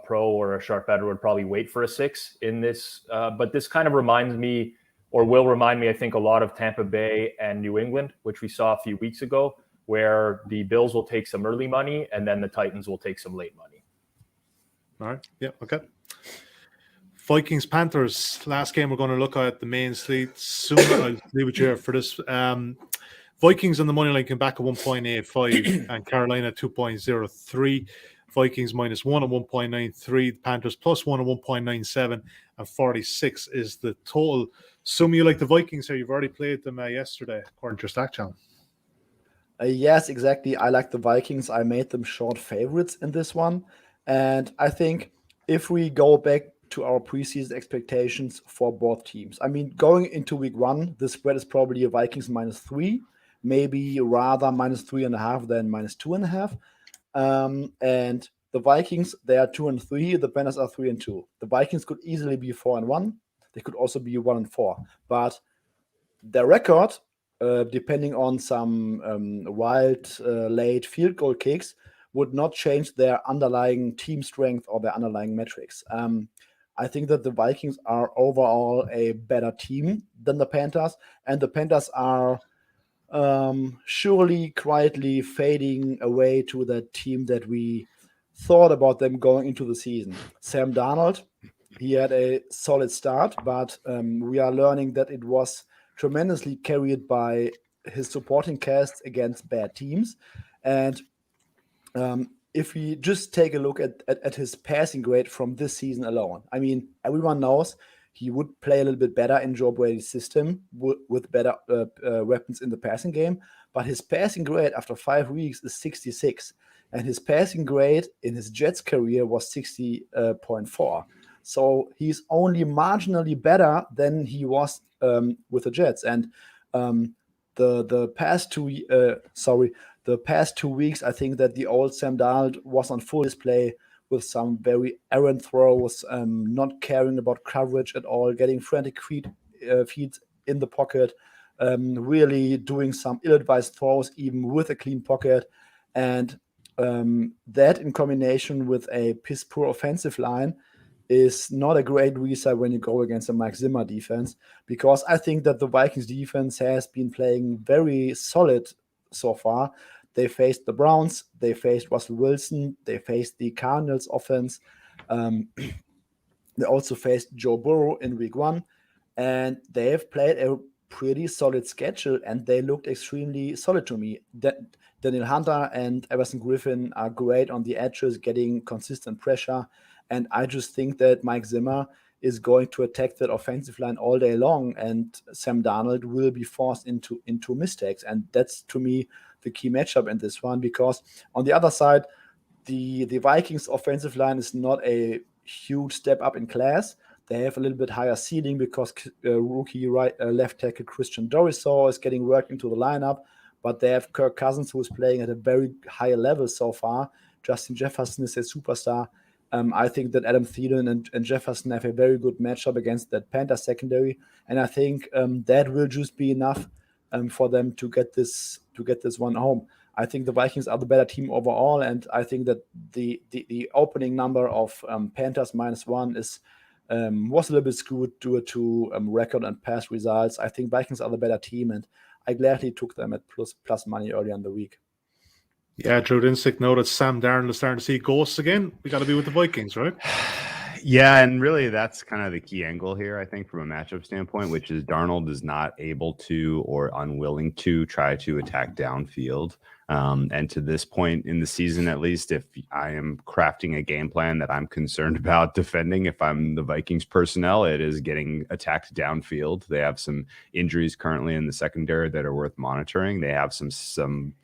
pro or a sharp bettor would probably wait for a 6 in this. But this kind of reminds me, or will remind me, I think, a lot of Tampa Bay and New England, which we saw a few weeks ago, where the Bills will take some early money and then the Titans will take some late money. All right. Yeah. Okay. Vikings, Panthers. Last game we're going to look at the main slate. Soon I'll leave it here for this. Vikings on the money line came back at 1.85 and Carolina 2.03. Vikings -1 at 1.93. Panthers +1 at 1.97 and 46 is the total. Some you like the Vikings here. You've already played them yesterday, according to your stack channel. Yes, exactly. I like the Vikings. I made them short favorites in this one. And I think if we go back to our preseason expectations for both teams, I mean, going into week 1, the spread is probably a Vikings -3, maybe rather -3.5 than -2.5. And the Vikings, they are 2-3. The Panthers are 3-2. The Vikings could easily be 4-1. They could also be 1-4. But their record, depending on some wild late field goal kicks, would not change their underlying team strength or their underlying metrics. I think that the Vikings are overall a better team than the Panthers, and the Panthers are surely quietly fading away to that team that we thought about them going into the season. Sam Darnold, he had a solid start, but we are learning that it was tremendously carried by his supporting cast against bad teams. And if we just take a look at his passing grade from this season alone, I mean, everyone knows he would play a little bit better in Joe Brady's system with better weapons in the passing game. But his passing grade after 5 weeks is 66. And his passing grade in his Jets career was 60.4. So he's only marginally better than he was with the Jets. And the past 2 weeks, I think that the old Sam Darnold was on full display with some very errant throws, not caring about coverage at all, getting frantic feeds in the pocket, really doing some ill-advised throws even with a clean pocket. And that in combination with a piss-poor offensive line is not a great reset when you go against a Mike Zimmer defense, because I think that the Vikings defense has been playing very solid so far. They faced the Browns, they faced Russell Wilson, they faced the Cardinals offense. They also faced Joe Burrow in week 1, and they have played a pretty solid schedule, and they looked extremely solid to me. Daniel Hunter and Everson Griffin are great on the edges, getting consistent pressure. And I just think that Mike Zimmer is going to attack that offensive line all day long, and Sam Darnold will be forced into mistakes. And that's, to me, the key matchup in this one, because on the other side, the Vikings offensive line is not a huge step up in class. They have a little bit higher ceiling because rookie left tackle Christian Dorisaw is getting worked into the lineup, but they have Kirk Cousins, who is playing at a very high level so far. Justin Jefferson is a superstar. I think that Adam Thielen and Jefferson have a very good matchup against that Panthers secondary, and I think that will just be enough for them to get this one home. I think the Vikings are the better team overall, and I think that the opening number of Panthers -1 was a little bit skewed due to record and past results. I think Vikings are the better team, and I gladly took them at plus money earlier in the week. Yeah, Drew Dinsick noted Sam Darnold is starting to see ghosts again. We got to be with the Vikings, right? Yeah, and really that's kind of the key angle here, I think, from a matchup standpoint, which is Darnold is not able to or unwilling to try to attack downfield. And to this point in the season, at least, if I am crafting a game plan that I'm concerned about defending, if I'm the Vikings personnel, it is getting attacked downfield. They have some injuries currently in the secondary that are worth monitoring. They have some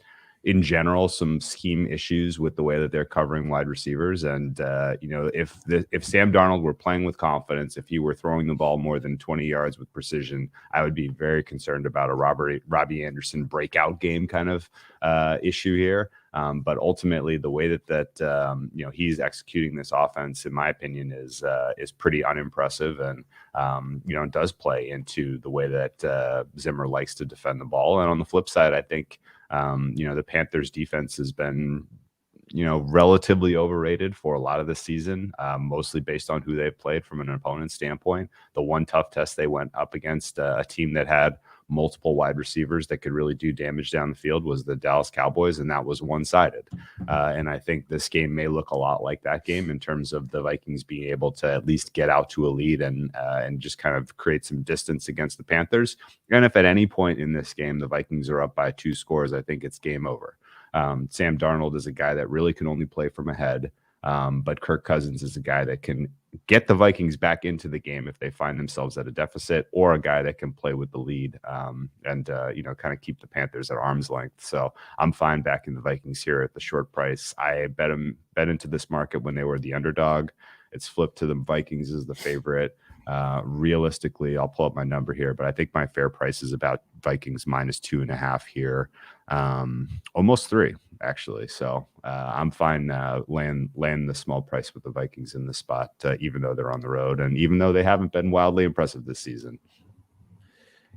in general, some scheme issues with the way that they're covering wide receivers. And, if Sam Darnold were playing with confidence, if he were throwing the ball more than 20 yards with precision, I would be very concerned about a Robbie Anderson breakout game kind of issue here. But ultimately, the way that he's executing this offense, in my opinion, is pretty unimpressive, and does play into the way that Zimmer likes to defend the ball. And on the flip side, I think the Panthers defense has been relatively overrated for a lot of the season, mostly based on who they've played from an opponent standpoint. The one tough test they went up against a team that had multiple wide receivers that could really do damage down the field was the Dallas Cowboys, and that was one-sided. And I think this game may look a lot like that game in terms of the Vikings being able to at least get out to a lead and just kind of create some distance against the Panthers. And if at any point in this game the Vikings are up by 2 scores, I think it's game over. Sam Darnold is a guy that really can only play from ahead. But Kirk Cousins is a guy that can get the Vikings back into the game if they find themselves at a deficit, or a guy that can play with the lead and kind of keep the Panthers at arm's length. So I'm fine backing the Vikings here at the short price. I bet into this market when they were the underdog. It's flipped to the Vikings as the favorite. Realistically, I'll pull up my number here, but I think my fair price is about Vikings -2.5 here. Almost 3, actually. So I'm fine land the small price with the Vikings in this spot, even though they're on the road and even though they haven't been wildly impressive this season.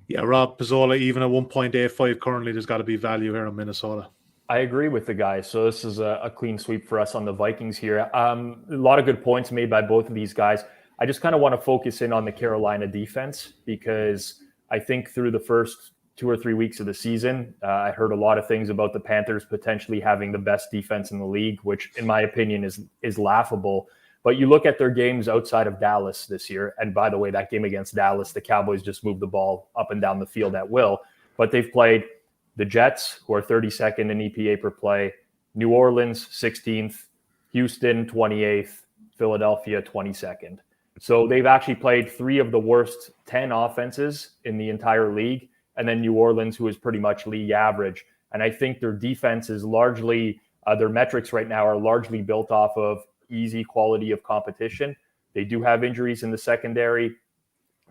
Yeah, Rob Pizzola, even at 1.85 currently, there's got to be value here in Minnesota. I agree with the guys. So this is a clean sweep for us on the Vikings here. A lot of good points made by both of these guys. I just kind of want to focus in on the Carolina defense, because I think through the first 2 or 3 weeks of the season, I heard a lot of things about the Panthers potentially having the best defense in the league, which in my opinion is laughable. But you look at their games outside of Dallas this year, and by the way, that game against Dallas, the Cowboys just moved the ball up and down the field at will. But they've played the Jets, who are 32nd in EPA per play, New Orleans 16th, Houston 28th, Philadelphia 22nd. So they've actually played 3 of the worst 10 offenses in the entire league, and then New Orleans, who is pretty much league average. And I think their defense is largely, their metrics right now are largely built off of easy quality of competition. They do have injuries in the secondary.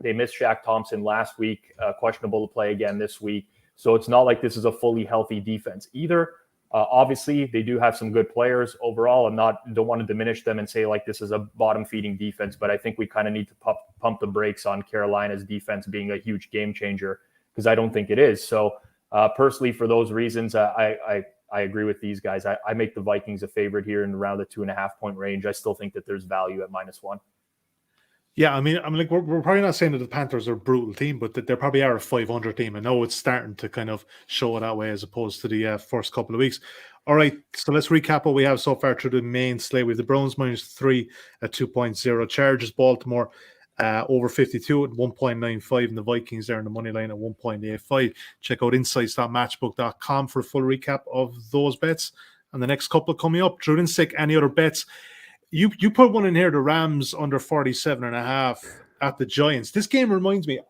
They missed Shaq Thompson last week, questionable to play again this week. So it's not like this is a fully healthy defense either. Obviously, they do have some good players overall. Don't want to diminish them and say like this is a bottom-feeding defense, but I think we kind of need to pump the brakes on Carolina's defense being a huge game changer, because I don't think it is. So personally, for those reasons, I agree with these guys. I make the Vikings a favorite here in around the 2.5 point range. I still think that there's value at -1. Yeah, I mean, like we're probably not saying that the Panthers are a brutal team, but that they probably are a 500 team. I know it's starting to kind of show it that way as opposed to the first couple of weeks. All right, so let's recap what we have so far through the main slate. We have the Browns -3 at 2.0, Chargers, Baltimore over 52 at 1.95, and the Vikings there in the money line at 1.85. Check out insights.matchbook.com for a full recap of those bets and the next couple coming up. Drew Dinsick, any other bets? You put one in here, the Rams under 47.5 at the Giants. This game reminds me,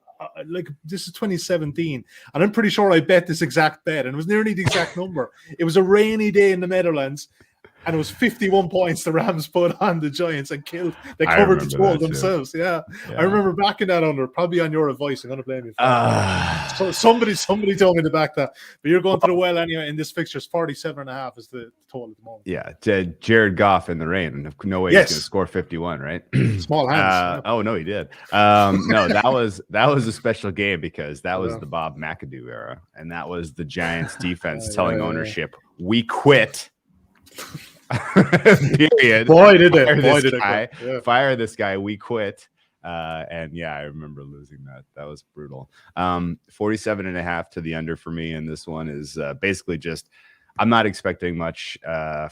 like this is 2017, and I'm pretty sure I bet this exact bet, and it was nearly the exact number. It was a rainy day in the Netherlands, And it was 51 points the Rams put on the Giants and killed. They I covered the remember total that too. themselves. Yeah. I remember backing that under, probably on your advice. I'm going to blame you for that. So somebody told me to back that. But you're going to the well anyway. In this fixture, 47.5 is the total at the moment. Yeah, Jared Goff in the rain. No way he's going to score 51, right? Small hands. Oh no, he did. No, that was a special game because that was the Bob McAdoo era, and that was the Giants defense telling ownership, "We quit." Period. Boy, did they! Fire this guy. We quit. And yeah, I remember losing that. That was brutal. 47.5 to the under for me. And this one is basically just, I'm not expecting much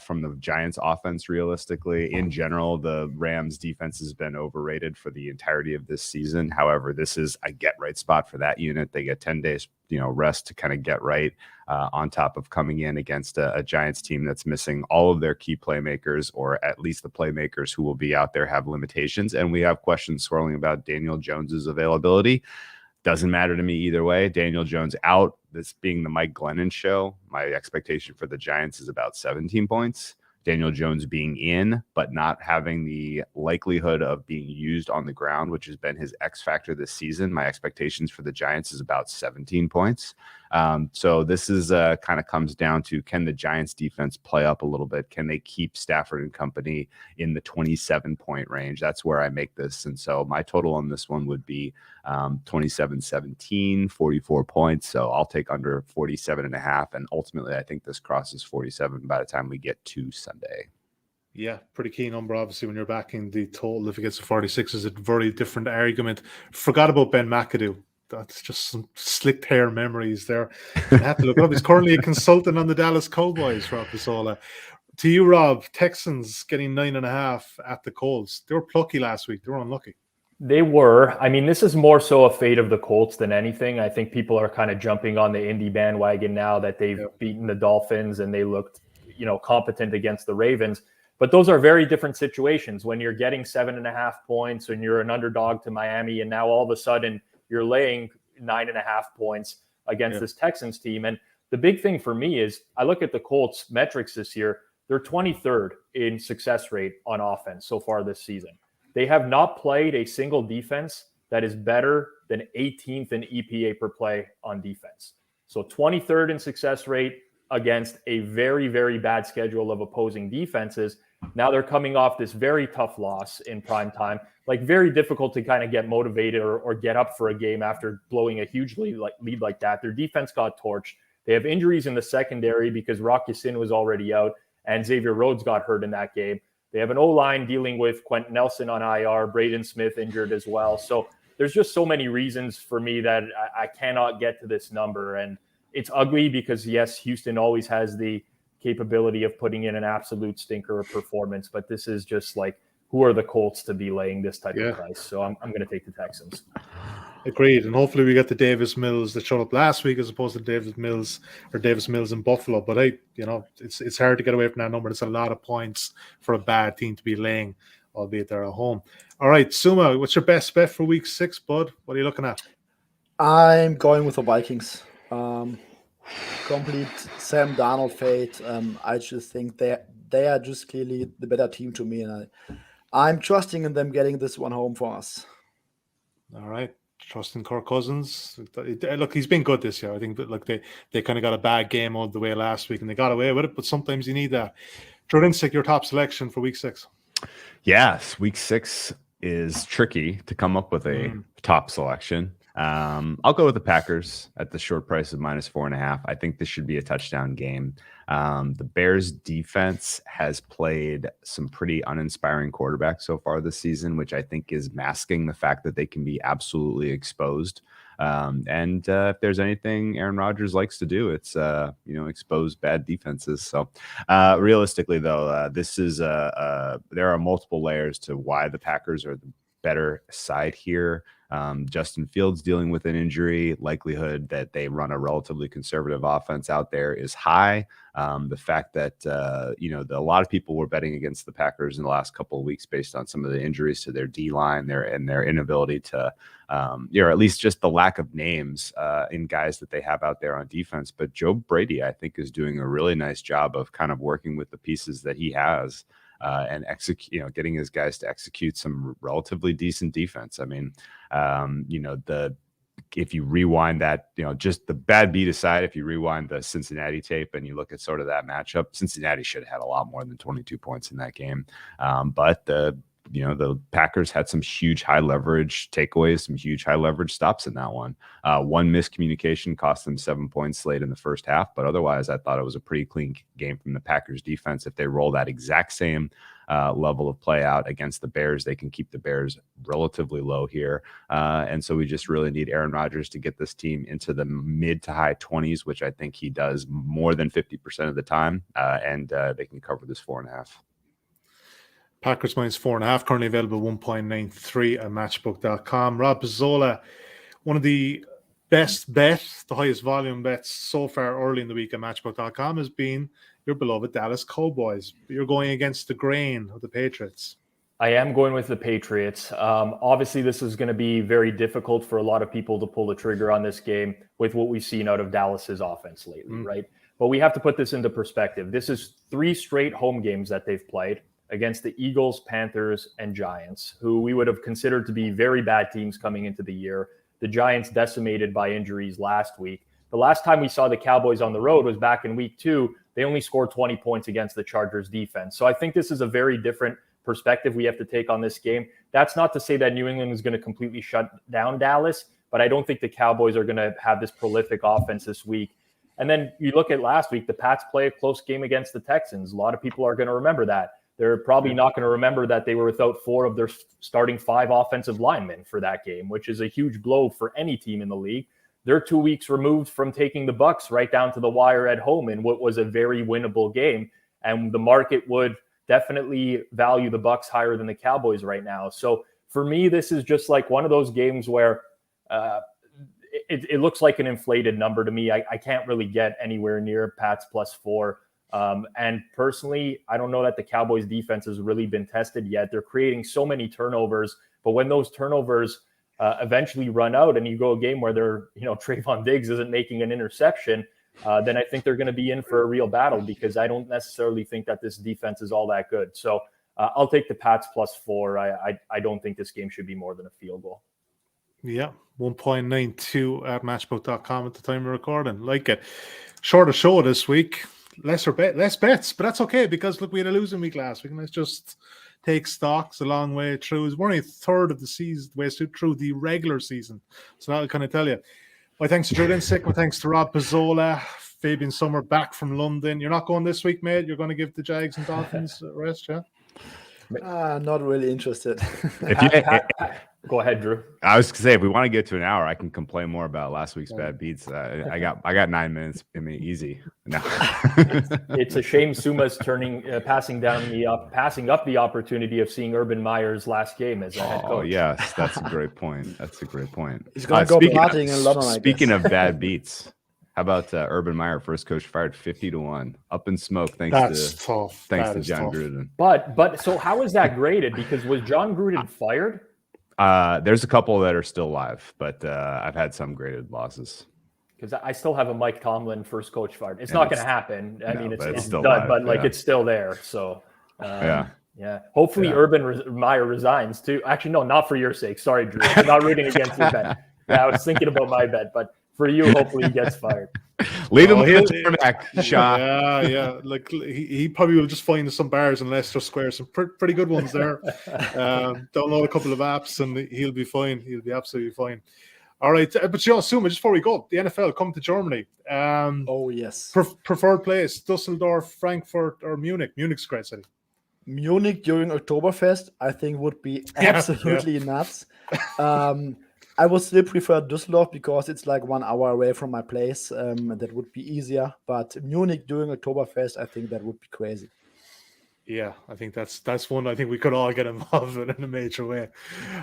from the Giants offense. Realistically, in general, the Rams defense has been overrated for the entirety of this season. However, this is a get right spot for that unit. They get 10 days, rest to kind of get right, on top of coming in against a Giants team that's missing all of their key playmakers, or at least the playmakers who will be out there have limitations. And we have questions swirling about Daniel Jones's availability. Doesn't matter to me either way. Daniel Jones out. This being the Mike Glennon show, my expectation for the Giants is about 17 points. Daniel Jones being in, but not having the likelihood of being used on the ground, which has been his X factor this season. My expectations for the Giants is about 17 points. So this is kind of comes down to, can the Giants defense play up a little bit? Can they keep Stafford and company in the 27-point range? That's where I make this. And so my total on this one would be 27-17, 44 points. So I'll take under 47.5. And ultimately, I think this crosses 47 by the time we get to Sunday. Yeah, pretty key number. Obviously, when you're backing the total, if it gets to 46, is a very different argument. Forgot about Ben McAdoo. That's just some slick hair memories there. I have to look up. He's currently a consultant on the Dallas Cowboys, Rob Pizzola. To you, Rob, Texans getting 9.5 at the Colts. They were plucky last week. They were unlucky. They were. I mean, this is more so a fate of the Colts than anything. I think people are kind of jumping on the Indy bandwagon now that they've beaten the Dolphins and they looked, competent against the Ravens. But those are very different situations. When you're getting 7.5 points and you're an underdog to Miami, and now all of a sudden you're laying 9.5 points against this Texans team. And the big thing for me is I look at the Colts metrics this year. They're 23rd in success rate on offense so far this season. They have not played a single defense that is better than 18th in EPA per play on defense. So 23rd in success rate against a very, very bad schedule of opposing defenses. Now they're coming off this very tough loss in prime time, like very difficult to kind of get motivated or get up for a game after blowing a huge lead like that. Their defense got torched. They have injuries in the secondary because Rock Ya-Sin was already out and Xavier Rhodes got hurt in that game. They have an O-line dealing with Quentin Nelson on IR, Braden Smith injured as well. So there's just so many reasons for me that I cannot get to this number. And it's ugly because, yes, Houston always has the capability of putting in an absolute stinker of performance, but this is just like, who are the Colts to be laying this type of price? So I'm going to take the Texans. Agreed. And hopefully we get the Davis Mills that showed up last week as opposed to Davis Mills in Buffalo. But it's hard to get away from that number. It's a lot of points for a bad team to be laying, albeit they're at home. All right, Suma, what's your best bet for week 6, bud? What are you looking at? I'm going with the Vikings. Complete Sam Darnold fate. I just think they are just clearly the better team to me, and I'm trusting in them getting this one home for us. All right, trusting Kirk Cousins. Look, he's been good this year. I think that they kind of got a bad game all the way last week, and they got away with it. But sometimes you need that. Drew Dinsick, your top selection for week 6. Yes, week 6 is tricky to come up with a top selection. I'll go with the Packers at the short price of -4.5. I think this should be a touchdown game. The Bears defense has played some pretty uninspiring quarterbacks so far this season, which I think is masking the fact that they can be absolutely exposed. And if there's anything Aaron Rodgers likes to do, it's expose bad defenses. So realistically, though, this is there are multiple layers to why the Packers are better side here. Justin Fields dealing with an injury, likelihood that they run a relatively conservative offense out there is high. The fact that, a lot of people were betting against the Packers in the last couple of weeks based on some of the injuries to their D-line and their inability to, or at least just the lack of names in guys that they have out there on defense. But Joe Brady, I think, is doing a really nice job of kind of working with the pieces that he has. And getting his guys to execute some relatively decent defense. I mean, if you rewind that, just the bad beat aside, if you rewind the Cincinnati tape and you look at sort of that matchup, Cincinnati should have had a lot more than 22 points in that game. But the Packers had some huge high leverage takeaways, some huge high leverage stops in that one. One miscommunication cost them 7 points late in the first half, but otherwise I thought it was a pretty clean game from the Packers defense. If they roll that exact same level of play out against the Bears, they can keep the Bears relatively low here. And so we just really need Aaron Rodgers to get this team into the mid to high 20s, which I think he does more than 50% of the time. And they can cover this 4.5. Packers -4.5, currently available 1.93 at matchbook.com. Rob Pizzola, one of the best bets, the highest volume bets so far early in the week at matchbook.com has been your beloved Dallas Cowboys. You're going against the grain of the Patriots. I am going with the Patriots. Obviously, this is going to be very difficult for a lot of people to pull the trigger on this game with what we've seen out of Dallas's offense lately, right? But we have to put this into perspective. This is 3 straight home games that they've played against the Eagles, Panthers, and Giants, who we would have considered to be very bad teams coming into the year. The Giants decimated by injuries last week. The last time we saw the Cowboys on the road was back in week 2. They only scored 20 points against the Chargers defense. So I think this is a very different perspective we have to take on this game. That's not to say that New England is going to completely shut down Dallas, but I don't think the Cowboys are going to have this prolific offense this week. And then you look at last week, the Pats play a close game against the Texans. A lot of people are going to remember that. They're probably not going to remember that they were without 4 of their starting 5 offensive linemen for that game, which is a huge blow for any team in the league. They're 2 weeks removed from taking the Bucs right down to the wire at home in what was a very winnable game. And the market would definitely value the Bucs higher than the Cowboys right now. So for me, this is just like one of those games where it looks like an inflated number to me. I can't really get anywhere near Pats +4. And personally, I don't know that the Cowboys defense has really been tested yet. They're creating so many turnovers, but when those turnovers eventually run out and you go a game where Trayvon Diggs isn't making an interception, then I think they're going to be in for a real battle because I don't necessarily think that this defense is all that good. So I'll take the Pats +4. I don't think this game should be more than a field goal. Yeah, 1.92 at matchbook.com at the time of recording. Like it. Shorter show this week. Less bets, but that's okay because look, we had a losing week last week, and let's just take stocks a long way through. We're only a third of the season, way through the regular season, so that'll kind of tell you. My thanks to Drew Dinsick. My thanks to Rob Pizzola, Fabian Sommer back from London. You're not going this week, mate. You're going to give the Jags and Dolphins a rest, yeah? Not really interested. Go ahead, Drew. I was gonna say, if we want to get to an hour, I can complain more about last week's bad beats. I got 9 minutes. I mean, easy. No. It's a shame Suma's passing up the opportunity of seeing Urban Meyer's last game as a head coach. Oh yes, that's a great point. He's gonna go partying in London. Speaking of bad beats, how about Urban Meyer, first coach fired 50-1, up in smoke thanks to John Gruden. But so how is that graded? Because was John Gruden fired? There's a couple that are still live, but I've had some graded losses. Because I still have a Mike Tomlin first coach fired. It's not going to happen. I mean, it's still done, live, but it's still there. So yeah. Hopefully Urban Meyer resigns too. Actually, no, not for your sake. Sorry, Drew. I'm not rooting against your bet. Yeah, I was thinking about my bet, but for you, hopefully he gets fired. Leave him back, Shaw. Yeah. Like he probably will just find some bars in Leicester Square, some pretty good ones there. Download a couple of apps, and he'll be fine. He'll be absolutely fine. All right, but Suma, just before we go, the NFL come to Germany. Oh yes. Preferred place: Dusseldorf, Frankfurt, or Munich. Munich's great city. Munich during Oktoberfest, I think, would be absolutely nuts. I would still prefer Düsseldorf because it's like 1 hour away from my place. That would be easier. But Munich during Oktoberfest, I think that would be crazy. Yeah, I think that's one I think we could all get involved in a major way.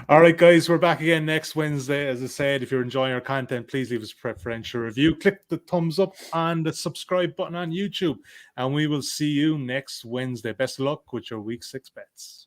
All right, guys, we're back again next Wednesday. As I said, if you're enjoying our content, please leave us a preferential review. Click the thumbs up and the subscribe button on YouTube, and we will see you next Wednesday. Best of luck with your Week 6 bets.